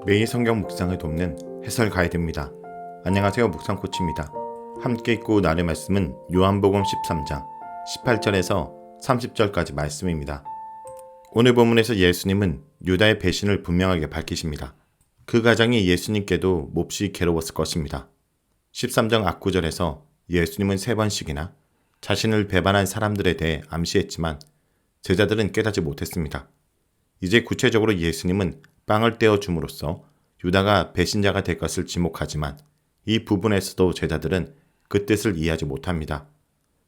매일 성경 묵상을 돕는 해설 가이드입니다. 안녕하세요. 묵상 코치입니다. 함께 읽고 나눌 말씀은 요한복음 13장 18절에서 30절까지 말씀입니다. 오늘 본문에서 예수님은 유다의 배신을 분명하게 밝히십니다. 그 가장이 예수님께도 몹시 괴로웠을 것입니다. 13장 앞구절에서 예수님은 3번씩이나 자신을 배반한 사람들에 대해 암시했지만 제자들은 깨닫지 못했습니다. 이제 구체적으로 예수님은 빵을 떼어 줌으로써 유다가 배신자가 될 것을 지목하지만 이 부분에서도 제자들은 그 뜻을 이해하지 못합니다.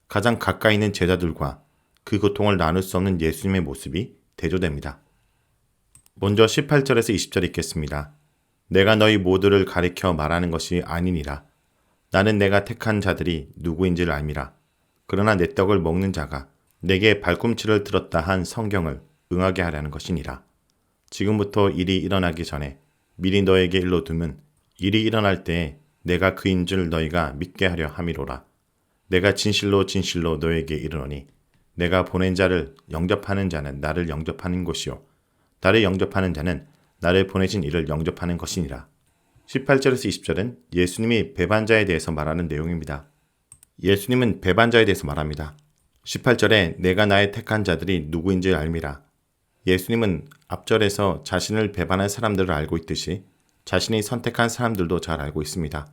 가장 가까이 있는 제자들과 그 고통을 나눌 수 없는 예수님의 모습이 대조됩니다. 먼저 18절에서 20절 읽겠습니다. 내가 너희 모두를 가리켜 말하는 것이 아니니라. 나는 내가 택한 자들이 누구인지를 알미라. 그러나 내 떡을 먹는 자가 내게 발꿈치를 들었다 한 성경을 응하게 하려는 것이니라. 지금부터 일이 일어나기 전에 미리 너에게 일러 두면 일이 일어날 때에 내가 그인 줄 너희가 믿게 하려 함이로라. 내가 진실로 진실로 너에게 이르노니 내가 보낸 자를 영접하는 자는 나를 영접하는 것이요 나를 영접하는 자는 나를 보내신 이를 영접하는 것이니라. 18절에서 20절은 예수님이 배반자에 대해서 말하는 내용입니다. 예수님은 배반자에 대해서 말합니다. 18절에 내가 나의 택한 자들이 누구인지 알미라. 예수님은 앞절에서 자신을 배반한 사람들을 알고 있듯이 자신이 선택한 사람들도 잘 알고 있습니다.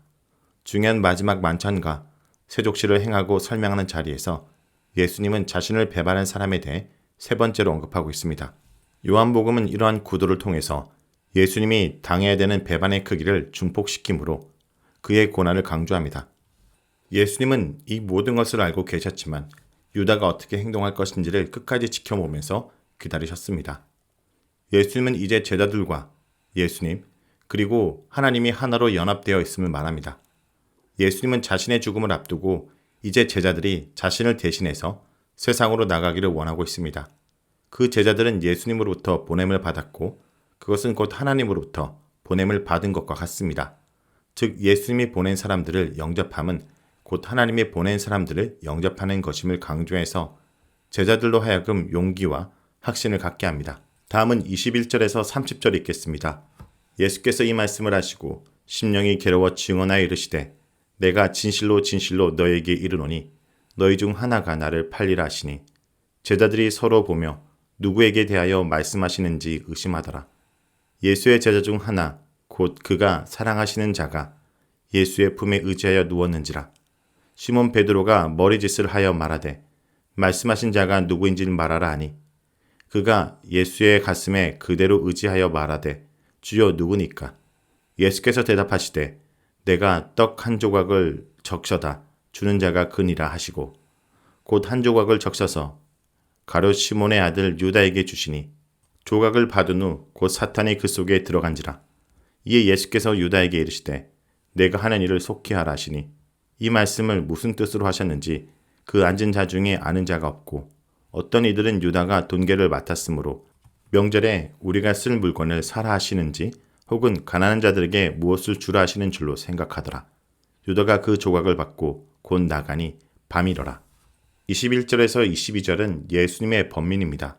중요한 마지막 만찬과 세족시를 행하고 설명하는 자리에서 예수님은 자신을 배반한 사람에 대해 3번째로 언급하고 있습니다. 요한복음은 이러한 구도를 통해서 예수님이 당해야 되는 배반의 크기를 중폭시키므로 그의 고난을 강조합니다. 예수님은 이 모든 것을 알고 계셨지만 유다가 어떻게 행동할 것인지를 끝까지 지켜보면서 기다리셨습니다. 예수님은 이제 제자들과 예수님 그리고 하나님이 하나로 연합되어 있음을 말합니다. 예수님은 자신의 죽음을 앞두고 이제 제자들이 자신을 대신해서 세상으로 나가기를 원하고 있습니다. 그 제자들은 예수님으로부터 보냄을 받았고 그것은 곧 하나님으로부터 보냄을 받은 것과 같습니다. 즉 예수님이 보낸 사람들을 영접함은 곧 하나님이 보낸 사람들을 영접하는 것임을 강조해서 제자들로 하여금 용기와 확신을 갖게 합니다. 다음은 21절에서 30절 읽겠습니다. 예수께서 이 말씀을 하시고 심령이 괴로워 증언하여 이르시되 내가 진실로 진실로 너에게 이르노니 너희 중 하나가 나를 팔리라 하시니 제자들이 서로 보며 누구에게 대하여 말씀하시는지 의심하더라. 예수의 제자 중 하나 곧 그가 사랑하시는 자가 예수의 품에 의지하여 누웠는지라. 시몬 베드로가 머리짓을 하여 말하되 말씀하신 자가 누구인지를 말하라 하니 그가 예수의 가슴에 그대로 의지하여 말하되 주여 누구니까? 예수께서 대답하시되 내가 떡 한 조각을 적셔다 주는 자가 그니라 하시고 곧 한 조각을 적셔서 가룟 시몬의 아들 유다에게 주시니 조각을 받은 후 곧 사탄이 그 속에 들어간지라. 이에 예수께서 유다에게 이르시되 내가 하는 일을 속히 하라 하시니 이 말씀을 무슨 뜻으로 하셨는지 그 앉은 자 중에 아는 자가 없고 어떤 이들은 유다가 돈계를 맡았으므로 명절에 우리가 쓸 물건을 사라 하시는지 혹은 가난한 자들에게 무엇을 주라 하시는 줄로 생각하더라. 유다가 그 조각을 받고 곧 나가니 밤이러라. 21절에서 22절은 예수님의 번민입니다.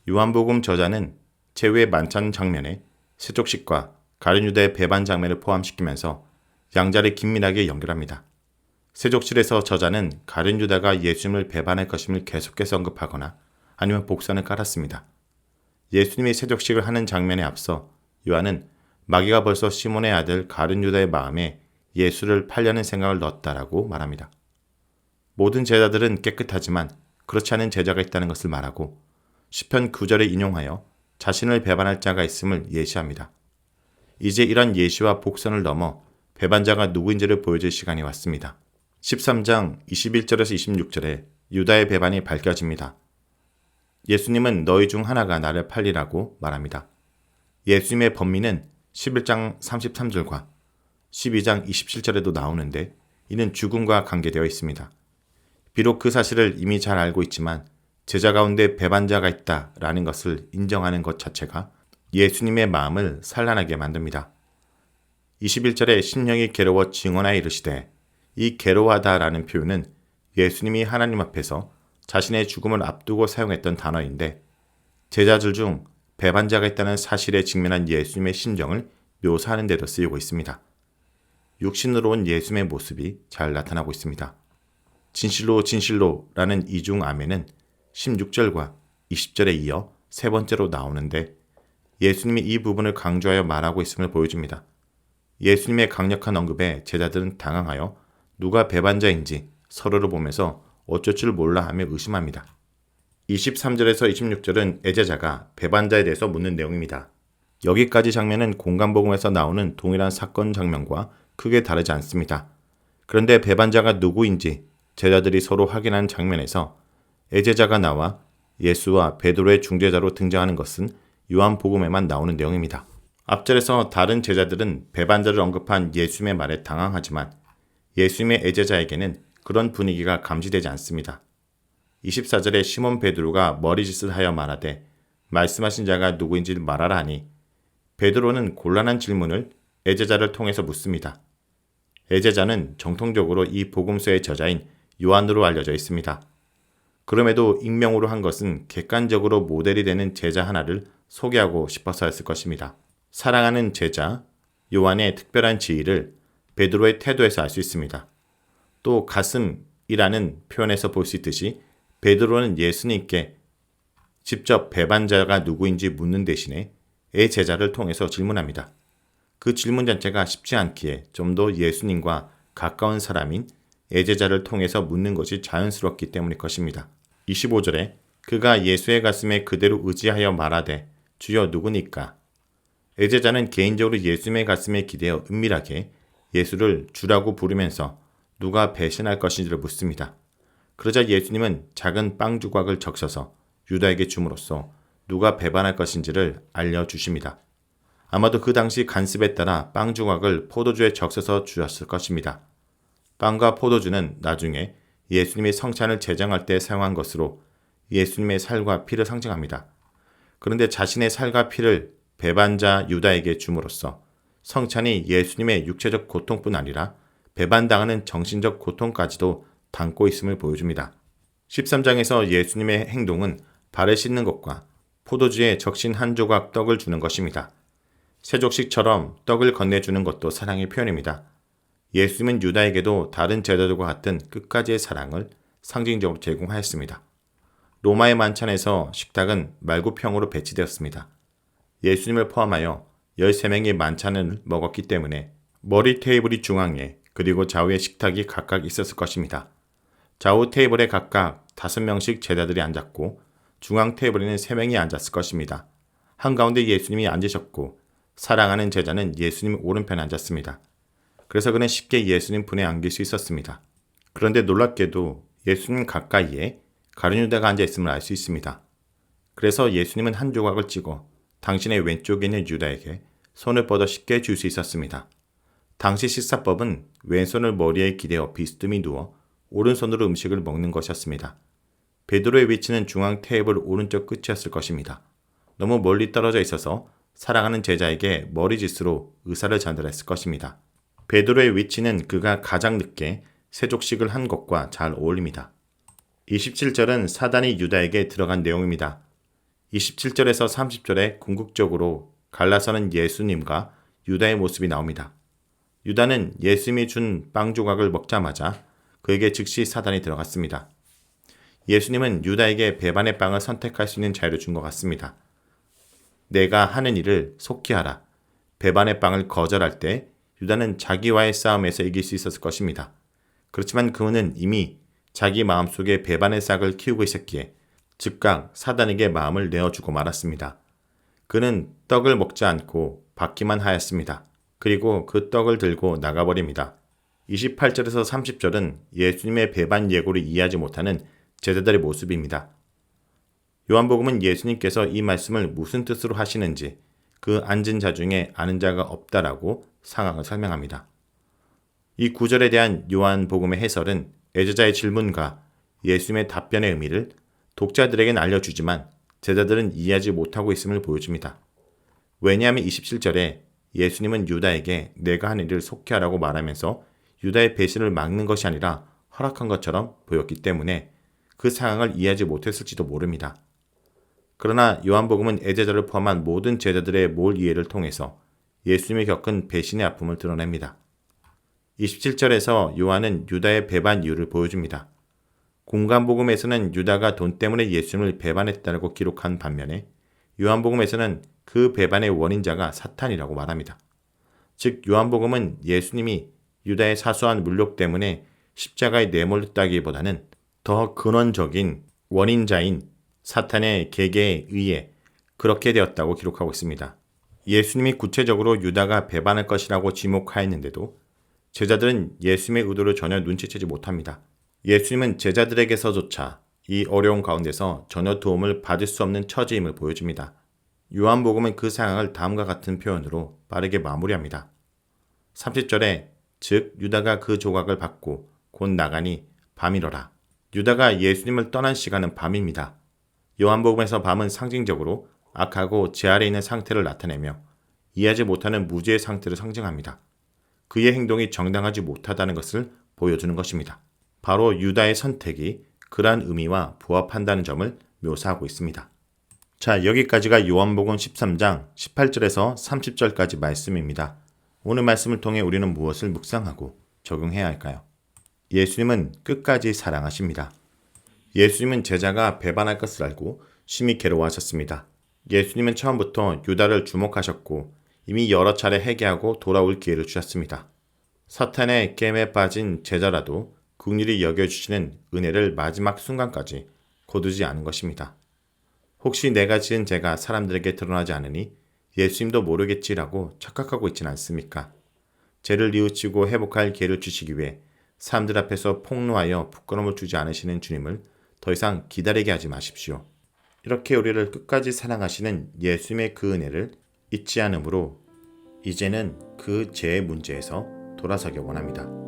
요한복음 저자는 제후의 만찬 장면에 세족식과 가룟 유다의 배반 장면을 포함시키면서 양자를 긴밀하게 연결합니다. 세족실에서 저자는 가룟 유다가 예수님을 배반할 것임을 계속해서 언급하거나 아니면 복선을 깔았습니다. 예수님이 세족식을 하는 장면에 앞서 요한은 마귀가 벌써 시몬의 아들 가룟 유다의 마음에 예수를 팔려는 생각을 넣었다라고 말합니다. 모든 제자들은 깨끗하지만 그렇지 않은 제자가 있다는 것을 말하고 시편 9절에 인용하여 자신을 배반할 자가 있음을 예시합니다. 이제 이런 예시와 복선을 넘어 배반자가 누구인지를 보여줄 시간이 왔습니다. 13장 21절에서 26절에 유다의 배반이 밝혀집니다. 예수님은 너희 중 하나가 나를 팔리라고 말합니다. 예수님의 번민은 11장 33절과 12장 27절에도 나오는데 이는 죽음과 관계되어 있습니다. 비록 그 사실을 이미 잘 알고 있지만 제자 가운데 배반자가 있다라는 것을 인정하는 것 자체가 예수님의 마음을 산란하게 만듭니다. 21절에 심령이 괴로워 증언하여 이르시되 이 괴로워하다라는 표현은 예수님이 하나님 앞에서 자신의 죽음을 앞두고 사용했던 단어인데 제자들 중 배반자가 있다는 사실에 직면한 예수님의 심정을 묘사하는 데도 쓰이고 있습니다. 육신으로 온 예수님의 모습이 잘 나타나고 있습니다. 진실로 진실로 라는 이중 아멘은 16절과 20절에 이어 세 번째로 나오는데 예수님이 이 부분을 강조하여 말하고 있음을 보여줍니다. 예수님의 강력한 언급에 제자들은 당황하여 누가 배반자인지 서로를 보면서 어쩔 줄 몰라 하며 의심합니다. 23절에서 26절은 애제자가 배반자에 대해서 묻는 내용입니다. 여기까지 장면은 공간복음에서 나오는 동일한 사건 장면과 크게 다르지 않습니다. 그런데 배반자가 누구인지 제자들이 서로 확인하는 장면에서 애제자가 나와 예수와 베드로의 중재자로 등장하는 것은 요한복음에만 나오는 내용입니다. 앞절에서 다른 제자들은 배반자를 언급한 예수님의 말에 당황하지만 예수님의 애제자에게는 그런 분위기가 감지되지 않습니다. 24절에 시몬 베드로가 머리짓을 하여 말하되 말씀하신 자가 누구인지 말하라 하니 베드로는 곤란한 질문을 애제자를 통해서 묻습니다. 애제자는 정통적으로 이 복음서의 저자인 요한으로 알려져 있습니다. 그럼에도 익명으로 한 것은 객관적으로 모델이 되는 제자 하나를 소개하고 싶어서였을 것입니다. 사랑하는 제자 요한의 특별한 지위를 베드로의 태도에서 알 수 있습니다. 또 가슴이라는 표현에서 볼 수 있듯이 베드로는 예수님께 직접 배반자가 누구인지 묻는 대신에 제자를 통해서 질문합니다. 그 질문 자체가 쉽지 않기에 좀 더 예수님과 가까운 사람인 제자를 통해서 묻는 것이 자연스럽기 때문일 것입니다. 25절에 그가 예수의 가슴에 그대로 의지하여 말하되 주여 누구니까? 제자는 개인적으로 예수님의 가슴에 기대어 은밀하게 예수를 주라고 부르면서 누가 배신할 것인지를 묻습니다. 그러자 예수님은 작은 빵 조각을 적셔서 유다에게 줌으로써 누가 배반할 것인지를 알려주십니다. 아마도 그 당시 간습에 따라 빵 조각을 포도주에 적셔서 주었을 것입니다. 빵과 포도주는 나중에 예수님이 성찬을 제정할 때 사용한 것으로 예수님의 살과 피를 상징합니다. 그런데 자신의 살과 피를 배반자 유다에게 줌으로써 성찬이 예수님의 육체적 고통뿐 아니라 배반당하는 정신적 고통까지도 담고 있음을 보여줍니다. 13장에서 예수님의 행동은 발을 씻는 것과 포도주에 적신 한 조각 떡을 주는 것입니다. 세족식처럼 떡을 건네주는 것도 사랑의 표현입니다. 예수님은 유다에게도 다른 제자들과 같은 끝까지의 사랑을 상징적으로 제공하였습니다. 로마의 만찬에서 식탁은 말구평으로 배치되었습니다. 예수님을 포함하여 13명이 만찬을 먹었기 때문에 머리 테이블이 중앙에 그리고 좌우에 식탁이 각각 있었을 것입니다. 좌우 테이블에 각각 5명씩 제자들이 앉았고 중앙 테이블에는 3명이 앉았을 것입니다. 한가운데 예수님이 앉으셨고 사랑하는 제자는 예수님 오른편에 앉았습니다. 그래서 그는 쉽게 예수님 품에 안길 수 있었습니다. 그런데 놀랍게도 예수님 가까이에 가룟유다가 앉아있음을 알 수 있습니다. 그래서 예수님은 한 조각을 찍어 당신의 왼쪽에 있는 유다에게 손을 뻗어 쉽게 줄 수 있었습니다. 당시 식사법은 왼손을 머리에 기대어 비스듬히 누워 오른손으로 음식을 먹는 것이었습니다. 베드로의 위치는 중앙 테이블 오른쪽 끝이었을 것입니다. 너무 멀리 떨어져 있어서 사랑하는 제자에게 머리짓으로 의사를 전달했을 것입니다. 베드로의 위치는 그가 가장 늦게 세족식을 한 것과 잘 어울립니다. 27절은 사단이 유다에게 들어간 내용입니다. 27절에서 30절에 궁극적으로 갈라서는 예수님과 유다의 모습이 나옵니다. 유다는 예수님이 준 빵 조각을 먹자마자 그에게 즉시 사단이 들어갔습니다. 예수님은 유다에게 배반의 빵을 선택할 수 있는 자유를 준 것 같습니다. 내가 하는 일을 속히 하라. 배반의 빵을 거절할 때 유다는 자기와의 싸움에서 이길 수 있었을 것입니다. 그렇지만 그는 이미 자기 마음속에 배반의 싹을 키우고 있었기에 즉각 사단에게 마음을 내어주고 말았습니다. 그는 떡을 먹지 않고 받기만 하였습니다. 그리고 그 떡을 들고 나가버립니다. 28절에서 30절은 예수님의 배반 예고를 이해하지 못하는 제자들의 모습입니다. 요한복음은 예수님께서 이 말씀을 무슨 뜻으로 하시는지 그 앉은 자 중에 아는 자가 없다라고 상황을 설명합니다. 이 구절에 대한 요한복음의 해설은 애제자의 질문과 예수님의 답변의 의미를 독자들에게는 알려주지만 제자들은 이해하지 못하고 있음을 보여줍니다. 왜냐하면 27절에 예수님은 유다에게 내가 하는 일을 속히 하라고 말하면서 유다의 배신을 막는 것이 아니라 허락한 것처럼 보였기 때문에 그 상황을 이해하지 못했을지도 모릅니다. 그러나 요한복음은 애제자를 포함한 모든 제자들의 몰 이해를 통해서 예수님이 겪은 배신의 아픔을 드러냅니다. 27절에서 요한은 유다의 배반 이유를 보여줍니다. 공간복음에서는 유다가 돈 때문에 예수님을 배반했다고 기록한 반면에 요한복음에서는 그 배반의 원인자가 사탄이라고 말합니다. 즉 요한복음은 예수님이 유다의 사소한 물욕 때문에 십자가에 내몰렸다기보다는 더 근원적인 원인자인 사탄의 계계에 의해 그렇게 되었다고 기록하고 있습니다. 예수님이 구체적으로 유다가 배반할 것이라고 지목하였는데도 제자들은 예수님의 의도를 전혀 눈치채지 못합니다. 예수님은 제자들에게서조차 이 어려운 가운데서 전혀 도움을 받을 수 없는 처지임을 보여줍니다. 요한복음은 그 상황을 다음과 같은 표현으로 빠르게 마무리합니다. 30절에 즉 유다가 그 조각을 받고 곧 나가니 밤이러라. 유다가 예수님을 떠난 시간은 밤입니다. 요한복음에서 밤은 상징적으로 악하고 제 아래 있는 상태를 나타내며 이해하지 못하는 무지의 상태를 상징합니다. 그의 행동이 정당하지 못하다는 것을 보여주는 것입니다. 바로 유다의 선택이 그러한 의미와 부합한다는 점을 묘사하고 있습니다. 자, 여기까지가 요한복음 13장 18절에서 30절까지 말씀입니다. 오늘 말씀을 통해 우리는 무엇을 묵상하고 적용해야 할까요? 예수님은 끝까지 사랑하십니다. 예수님은 제자가 배반할 것을 알고 심히 괴로워하셨습니다. 예수님은 처음부터 유다를 주목하셨고 이미 여러 차례 회개하고 돌아올 기회를 주셨습니다. 사탄의 게임에 빠진 제자라도 긍휼히 여겨주시는 은혜를 마지막 순간까지 거두지 않은 것입니다. 혹시 내가 지은 죄가 사람들에게 드러나지 않으니 예수님도 모르겠지라고 착각하고 있지는 않습니까? 죄를 뉘우치고 회복할 기회를 주시기 위해 사람들 앞에서 폭로하여 부끄러움을 주지 않으시는 주님을 더 이상 기다리게 하지 마십시오. 이렇게 우리를 끝까지 사랑하시는 예수님의 그 은혜를 잊지 않으므로 이제는 그 죄의 문제에서 돌아서기 원합니다.